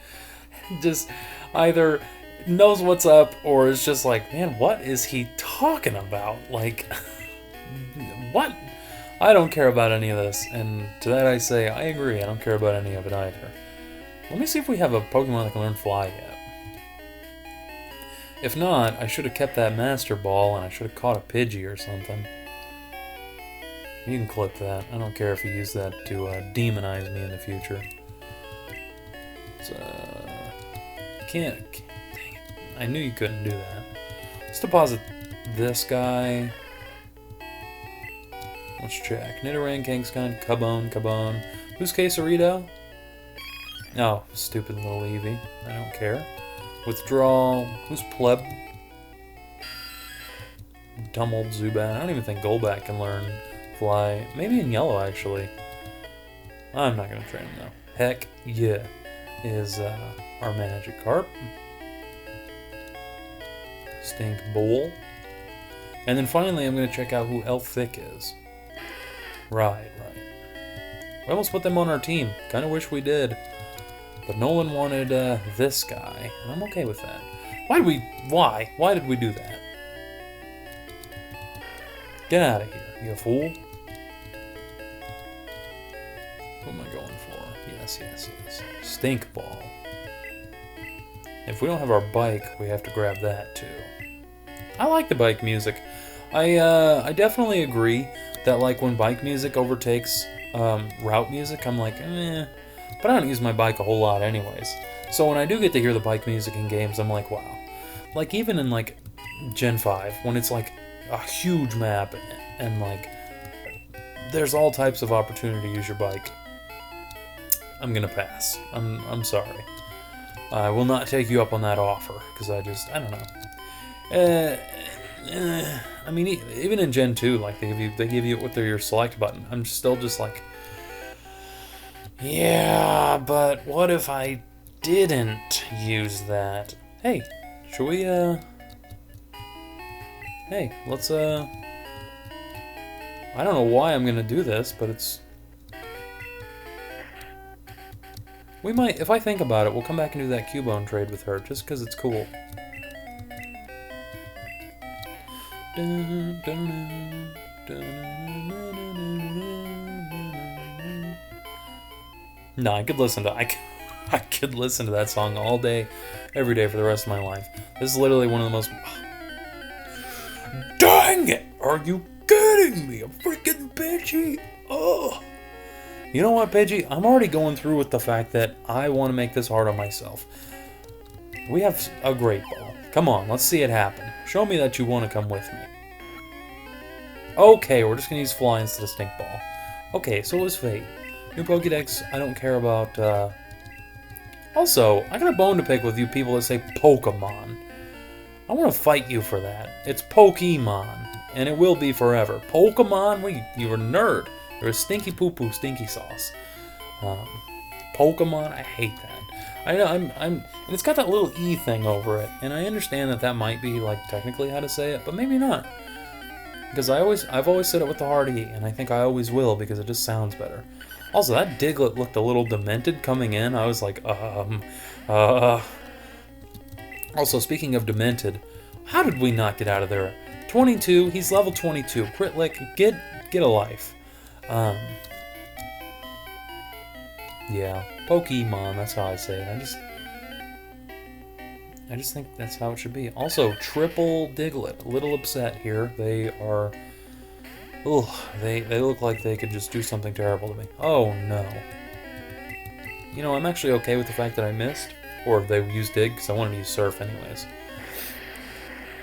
just either knows what's up or is just like, man, what is he talking about? Like, what? I don't care about any of this. And to that I say, I agree. I don't care about any of it either. Let me see if we have a Pokemon that can learn Fly yet. If not, I should have kept that Master Ball and I should have caught a Pidgey or something. You can clip that. I don't care if you use that to demonize me in the future. Can't. Dang it. I knew you couldn't do that. Let's deposit this guy. Let's check. Nidoran, Kangaskhan, Cubone. Who's Quesarito? Oh, stupid little Eevee. I don't care. Withdrawal. Who's Pleb? Dumb old Zubat. I don't even think Golbat can learn Fly. Maybe in yellow, actually. I'm not going to train him, though. Heck yeah. Is our Magikarp. Stink Bowl. And then finally, I'm going to check out who Elphick is. Right. We almost put them on our team. Kind of wish we did. But Nolan wanted this guy, and I'm okay with that. Why? Why did we do that? Get out of here, you fool. What am I going for? Yes. Stink Ball. If we don't have our bike, we have to grab that too. I like the bike music. I definitely agree that like when bike music overtakes route music, I'm like, but I don't use my bike a whole lot anyways. So when I do get to hear the bike music in games, I'm like, wow. Like even in like Gen 5, when it's like a huge map and like there's all types of opportunity to use your bike, I'm gonna pass. I'm sorry. I will not take you up on that offer because I don't know. I mean, even in Gen 2, like they give you with your select button. I'm still just like, yeah, but what if I didn't use that? Hey, should we hey, let's I don't know why I'm gonna do this, but we might, if I think about it, we'll come back and do that Cubone trade with her, just because it's cool. No, I could listen to that song all day, every day for the rest of my life. This is literally one of the most... Dang it! Are you kidding me? A freaking Pidgey! Oh! You know what, Pidgey? I'm already going through with the fact that I want to make this hard on myself. We have a Great Ball. Come on, let's see it happen. Show me that you want to come with me. Okay, we're just going to use Fly instead of Stink Ball. Okay, so it was Fate. New Pokédex, I don't care about, Also, I got a bone to pick with you people that say Pokemon. I want to fight you for that. It's Pokemon, and it will be forever. Pokemon? You're a nerd. You're a stinky poo-poo stinky sauce. Pokemon, I hate that. I know, and it's got that little E thing over it, and I understand that might be, like, technically how to say it, but maybe not. Because I've always said it with the hard E, and I think I always will, because it just sounds better. Also, that Diglett looked a little demented coming in. I was like, Also, speaking of demented, how did we not get out of there? 22, he's level 22. Crit Lick, get a life. Yeah, Pokemon, that's how I say it. I just think that's how it should be. Also, triple Diglett, a little upset here. They are... Ugh, they look like they could just do something terrible to me. Oh, no. You know, I'm actually okay with the fact that I missed. Or they used Dig, because I wanted to use Surf anyways.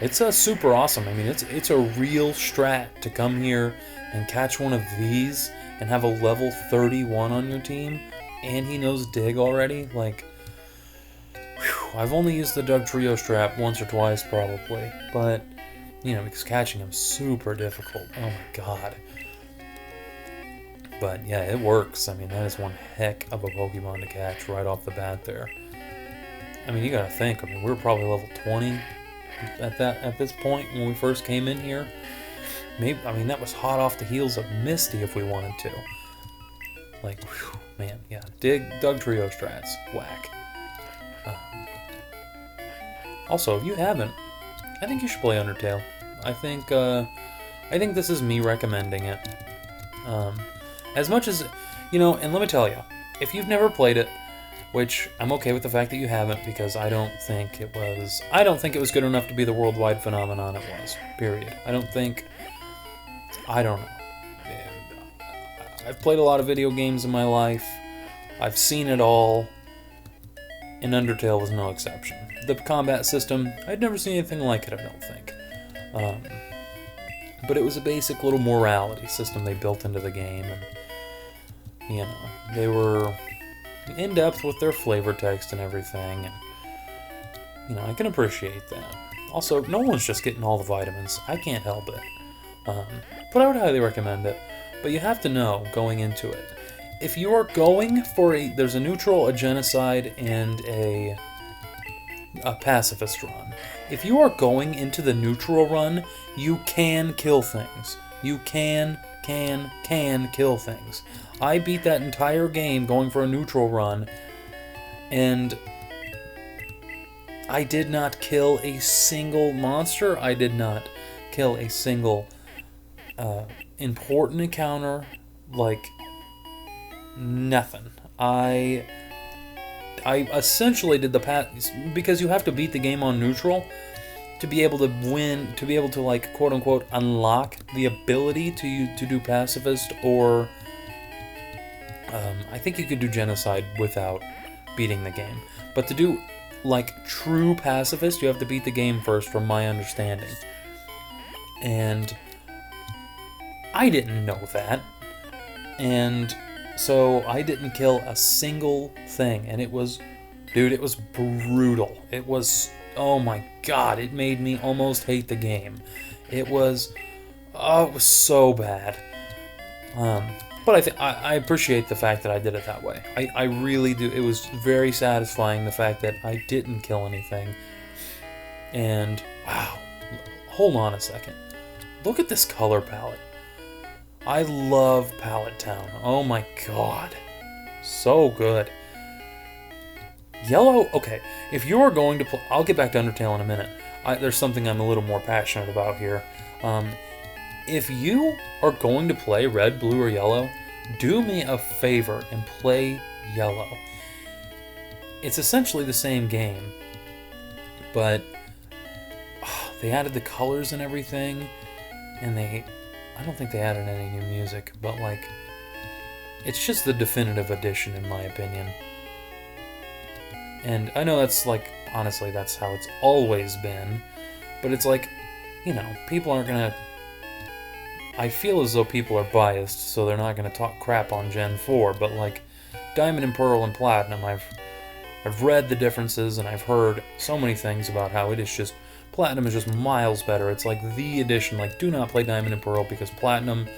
It's super awesome. I mean, it's a real strat to come here and catch one of these and have a level 31 on your team, and he knows Dig already. Like, whew, I've only used the Dugtrio strap once or twice, probably. But... you know, because catching him super difficult. Oh my god. But yeah, it works. I mean, that is one heck of a Pokemon to catch right off the bat there. I mean, you gotta think. I mean, we were probably level 20 at this point when we first came in here. Maybe, I mean, that was hot off the heels of Misty if we wanted to. Like, whew, man, yeah. Doug Trio Strats. Whack. Also, if you haven't, I think you should play Undertale. I think this is me recommending it. As much as, and let me tell you, if you've never played it, which I'm okay with the fact that you haven't, because I don't think it was good enough to be the worldwide phenomenon it was. Period. I don't know. I've played a lot of video games in my life. I've seen it all. And Undertale was no exception. The combat system, I'd never seen anything like it, I don't think. But it was a basic little morality system they built into the game. And, they were in-depth with their flavor text and everything. And, I can appreciate that. Also, no one's just getting all the vitamins. I can't help it. But I would highly recommend it. But you have to know, going into it, if you are going for there's a neutral, a genocide, and a pacifist run. If you are going into the neutral run, you can kill things. You can kill things. I beat that entire game going for a neutral run, and I did not kill a single monster. I did not kill a single important encounter. Like, nothing. I essentially did the path, because you have to beat the game on neutral to be able to win, to be able to, like, quote unquote unlock the ability to do pacifist, or I think you could do genocide without beating the game. But to do like true pacifist, you have to beat the game first, from my understanding. And I didn't know that. And so I didn't kill a single thing, and it was brutal. It was, oh my god, it made me almost hate the game. It was so bad. But I appreciate the fact that I did it that way. I really do. It was very satisfying, the fact that I didn't kill anything. And, wow, hold on a second. Look at this color palette. I love Palette Town. Oh my god. So good. Yellow, okay, if you're going to play, I'll get back to Undertale in a minute. There's something I'm a little more passionate about here. If you are going to play red, blue, or yellow, do me a favor and play yellow. It's essentially the same game, but they added the colors and everything, and I don't think they added any new music, but like, it's just the definitive edition in my opinion. And I know that's like, honestly, that's how it's always been, but it's like, people aren't gonna, I feel as though people are biased, so they're not gonna talk crap on Gen 4, but like, Diamond and Pearl and Platinum, I've read the differences, and I've heard so many things about how it is just, Platinum is just miles better. It's like the edition. Like, do not play Diamond and Pearl, because Platinum,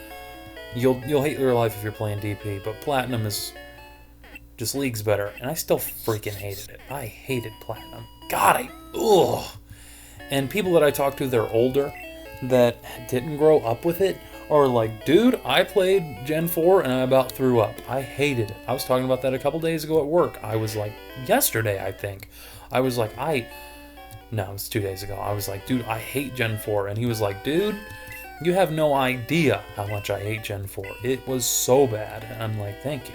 you'll hate your life if you're playing DP, but Platinum is just leagues better. And I still freaking hated it. I hated Platinum. God, ugh. And people that I talk to, they're older, that didn't grow up with it, are like, dude, I played Gen 4 and I about threw up. I hated it. I was talking about that a couple days ago at work. I was like, yesterday, I think. I was like, no, it was 2 days ago. I was like, dude, I hate Gen 4. And he was like, dude, you have no idea how much I hate Gen 4. It was so bad. And I'm like, thank you.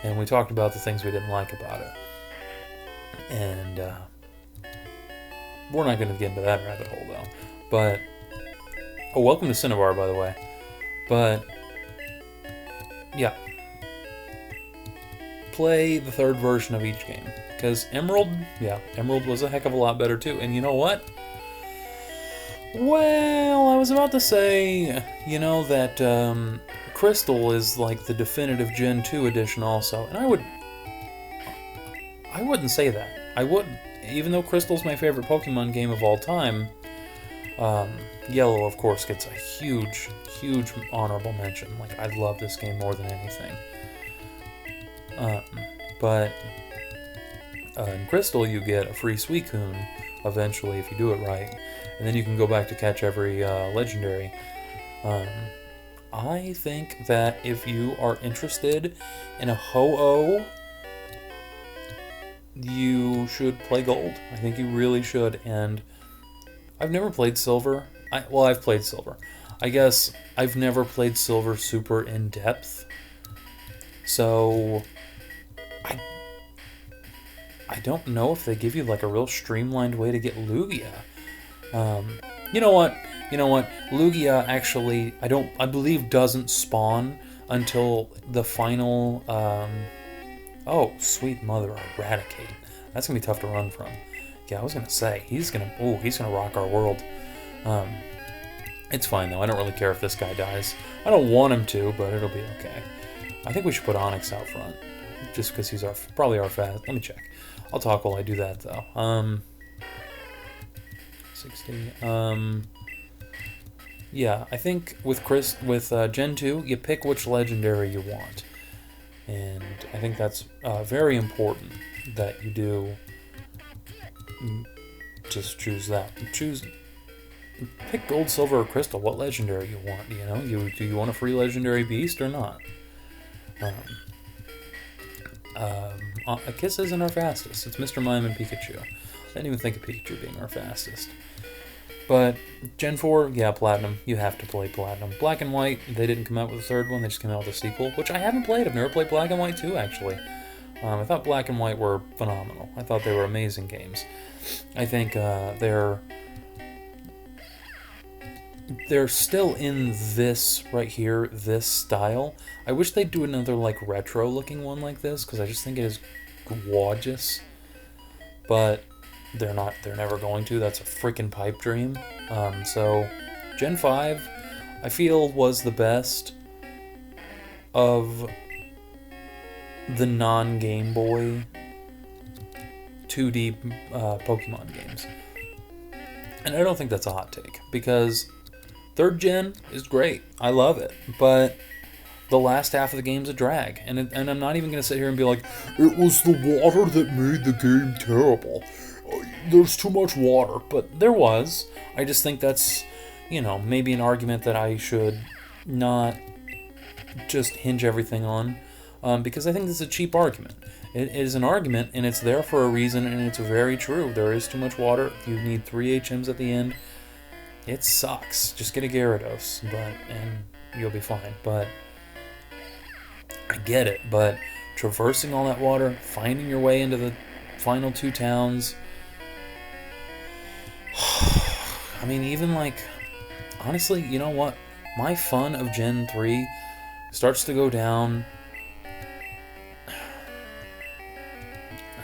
And we talked about the things we didn't like about it. And we're not going to get into that rabbit hole, though. But, welcome to Cinnabar, by the way. But, yeah. Play the third version of each game. Because Emerald was a heck of a lot better too. And you know what? Well, I was about to say, that Crystal is like the definitive Gen 2 edition also. And I wouldn't say that. I wouldn't. Even though Crystal's my favorite Pokemon game of all time, Yellow, of course, gets a huge, huge honorable mention. Like, I love this game more than anything. But in Crystal, you get a free Suicune eventually if you do it right, and then you can go back to catch every legendary. I think that if you are interested in a Ho-Oh, you should play Gold. I think you really should. And I've never played Silver. I've played Silver. I guess I've never played Silver super in depth. So I I don't know if they give you like a real streamlined way to get Lugia. You know what? Lugia actually, I believe doesn't spawn until the final. Oh, sweet mother, Eradicate. That's gonna be tough to run from. Yeah, I was gonna say he's gonna rock our world. It's fine though. I don't really care if this guy dies. I don't want him to, but it'll be okay. I think we should put Onyx out front, just because he's probably our fast. Let me check. I'll talk while I do that though. 60. Yeah, I think with Gen 2, you pick which legendary you want. And I think that's very important that you do just choose that. Pick Gold, Silver, or Crystal. What legendary you want, you know? Do you want a free legendary beast or not? A Kiss isn't our fastest. It's Mr. Mime and Pikachu. I didn't even think of Pikachu being our fastest. But Gen 4, yeah, Platinum. You have to play Platinum. Black and White, they didn't come out with a third one. They just came out with a sequel, which I haven't played. I've never played Black and White 2, actually. I thought Black and White were phenomenal. I thought they were amazing games. I think they're still in this right here, this style. I wish they'd do another like retro-looking one like this, because I just think it is gorgeous. But they're not. They're never going to. That's a freaking pipe dream. So Gen 5, I feel, was the best of the non-Game Boy 2D Pokemon games. And I don't think that's a hot take, because 3rd gen is great. I love it. But the last half of the game's a drag. And I'm not even going to sit here and be like, it was the water that made the game terrible. There's too much water. But there was. I just think that's, maybe an argument that I should not just hinge everything on. Because I think this is a cheap argument. It is an argument, and it's there for a reason, and it's very true. There is too much water. You need 3 HMs at the end. It sucks. Just get a Gyarados, and you'll be fine. But I get it. But traversing all that water, finding your way into the final 2 towns. I mean, even honestly, you know what? My fun of Gen 3 starts to go down.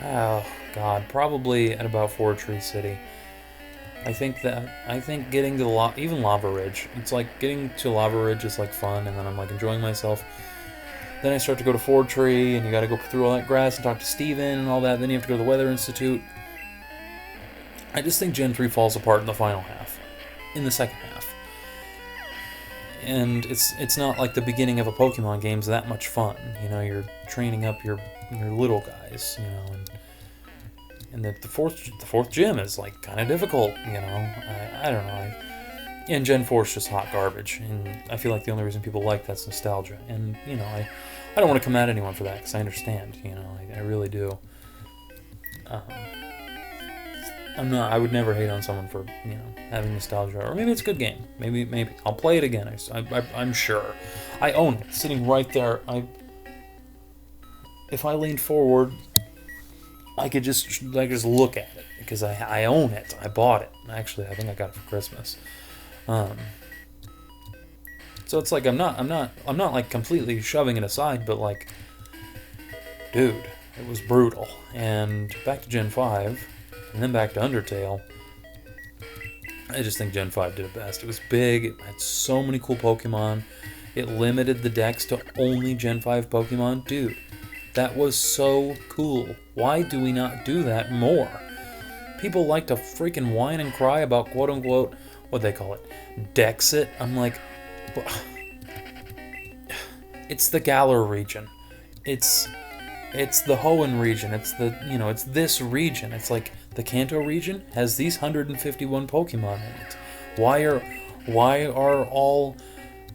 Oh, God. Probably at about Fortree City. I think getting to even Lava Ridge. It's like getting to Lava Ridge is fun, and then I'm enjoying myself. Then I start to go to Fortree, and you gotta go through all that grass and talk to Steven and all that. Then you have to go to the Weather Institute. I just think Gen 3 falls apart in the final half. In the second half. And it's not like the beginning of a Pokemon game's that much fun. You're training up your little guys, and the fourth gym is kind of difficult, I don't know. And Gen 4 is just hot garbage, and I feel like the only reason people like that's nostalgia. And I don't want to come at anyone for that, because I understand, I really do. I would never hate on someone for having nostalgia, or maybe it's a good game. Maybe I'll play it again. I'm sure. I own it, sitting right there. If I leaned forward, I could just look at it, because I own it. I bought it. Actually, I think I got it for Christmas. So it's I'm not completely shoving it aside, but dude, it was brutal. And back to Gen 5, and then back to Undertale. I just think Gen 5 did it best. It was big. It had so many cool Pokemon. It limited the decks to only Gen 5 Pokemon. Dude, that was so cool. Why do we not do that more? People like to freaking whine and cry about quote-unquote, what they call it, Dexit. I'm like, it's the Galar region. It's the Hoenn region. It's it's this region. It's the Kanto region has these 151 Pokemon in it. Why are all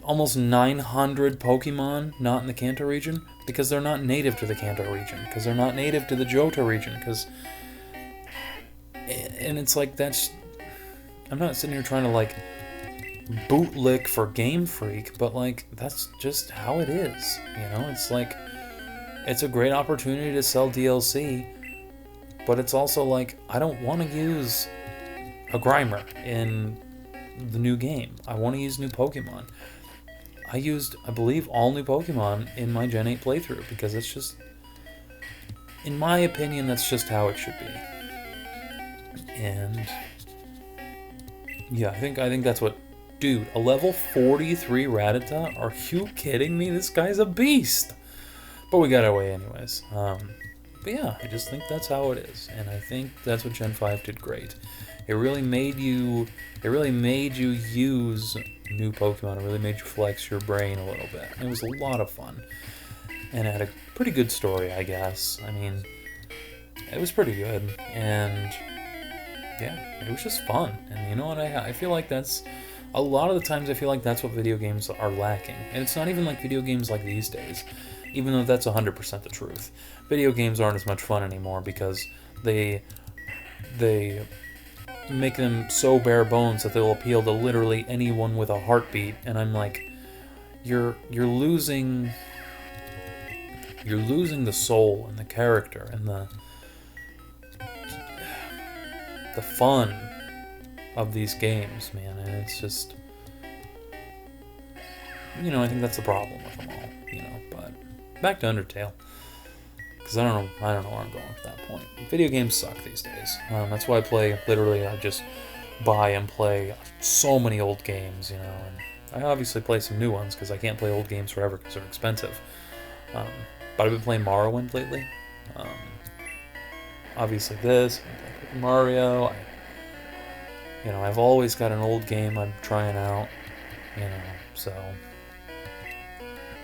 almost 900 Pokemon not in the Kanto region because they're not native to the Kanto region, because they're not native to the Johto region, and it's like, that's... I'm not sitting here trying to, like, bootlick for Game Freak, but, like, that's just how it is, you know? It's like, it's a great opportunity to sell DLC, but it's also like, I don't want to use a Grimer in the new game. I want to use new Pokemon. I used, I believe, all new Pokemon in my Gen 8 playthrough, because it's just, in my opinion, that's just how it should be. And yeah, I think that's what... Dude, a level 43 Rattata? Are you kidding me? This guy's a beast! But we got our way anyways. But yeah, I just think that's how it is. And I think that's what Gen 5 did great. It really made you use new Pokemon. It really made you flex your brain a little bit. It was a lot of fun. And it had a pretty good story, I guess. I mean, it was pretty good. And yeah, it was just fun. And you know what, I feel like that's... A lot of the times I feel like that's what video games are lacking. And it's not even like video games like these days, even though that's 100% the truth. Video games aren't as much fun anymore because they make them so bare bones that they'll appeal to literally anyone with a heartbeat. And I'm like, you're losing the soul and the character and the fun of these games, man. And it's just, you know, I think that's the problem with them all, you know. But back to Undertale, because I don't know where I'm going at that point. Video games suck these days. That's why I just buy and play so many old games, you know. And I obviously play some new ones because I can't play old games forever because they're expensive. But I've been playing Morrowind lately. Obviously this, Mario. I've always got an old game I'm trying out, you know, so,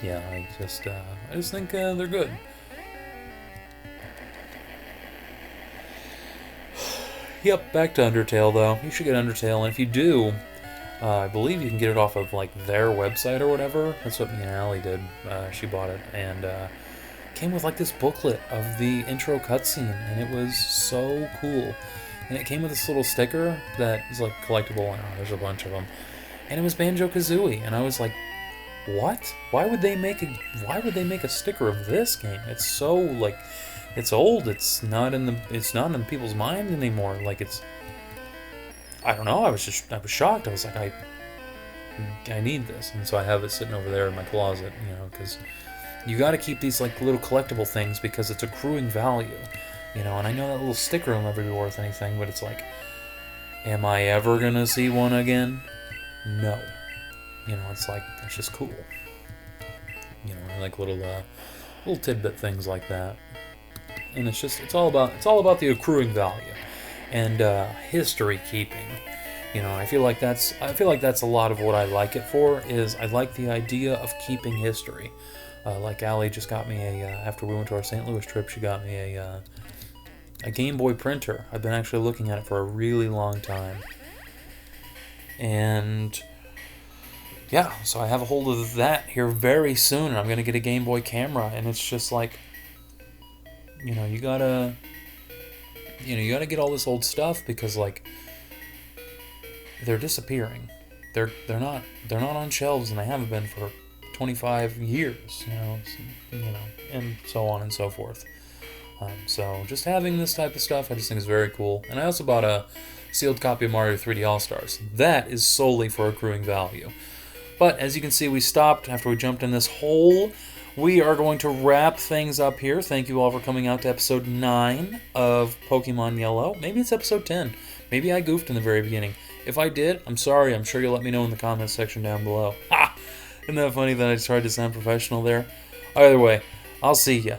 yeah, I just think they're good. Yep, back to Undertale, though. You should get Undertale, and if you do, I believe you can get it off of, like, their website or whatever. That's what me and Allie did. She bought it, and came with, like, this booklet of the intro cutscene, and it was so cool. And it came with this little sticker that is like collectible, and there's a bunch of them. And it was Banjo-Kazooie, and I was like, what? Why would they make a sticker of this game? It's so, like, it's old. It's not in people's minds anymore. Like, it's, I don't know. I was shocked. I was like, I need this, and so I have it sitting over there in my closet, you know, because you got to keep these like little collectible things because it's accruing value. You know, and I know that little sticker will never be worth anything, but it's like, am I ever gonna see one again? No. You know, it's like, it's just cool. You know, like little tidbit things like that. And it's all about the accruing value and history keeping. You know, I feel like that's a lot of what I like it for. Is I like the idea of keeping history. Like Allie just got me after we went to our St. Louis trip, she got me a Game Boy printer. I've been actually looking at it for a really long time. And yeah, so I have a hold of that here very soon, and I'm going to get a Game Boy camera, and it's just like, you know, you gotta get all this old stuff because, like, they're disappearing. They're not on shelves, and they haven't been for 25 years, you know, and so on and so forth. So just having this type of stuff, I just think is very cool. And I also bought a sealed copy of Mario 3D All-Stars. That is solely for accruing value. But as you can see, we stopped after we jumped in this hole. We are going to wrap things up here. Thank you all for coming out to episode 9 of Pokemon Yellow. Maybe it's episode 10. Maybe I goofed in the very beginning. If I did, I'm sorry. I'm sure you'll let me know in the comments section down below. Ha! Isn't that funny that I tried to sound professional there? Either way, I'll see ya.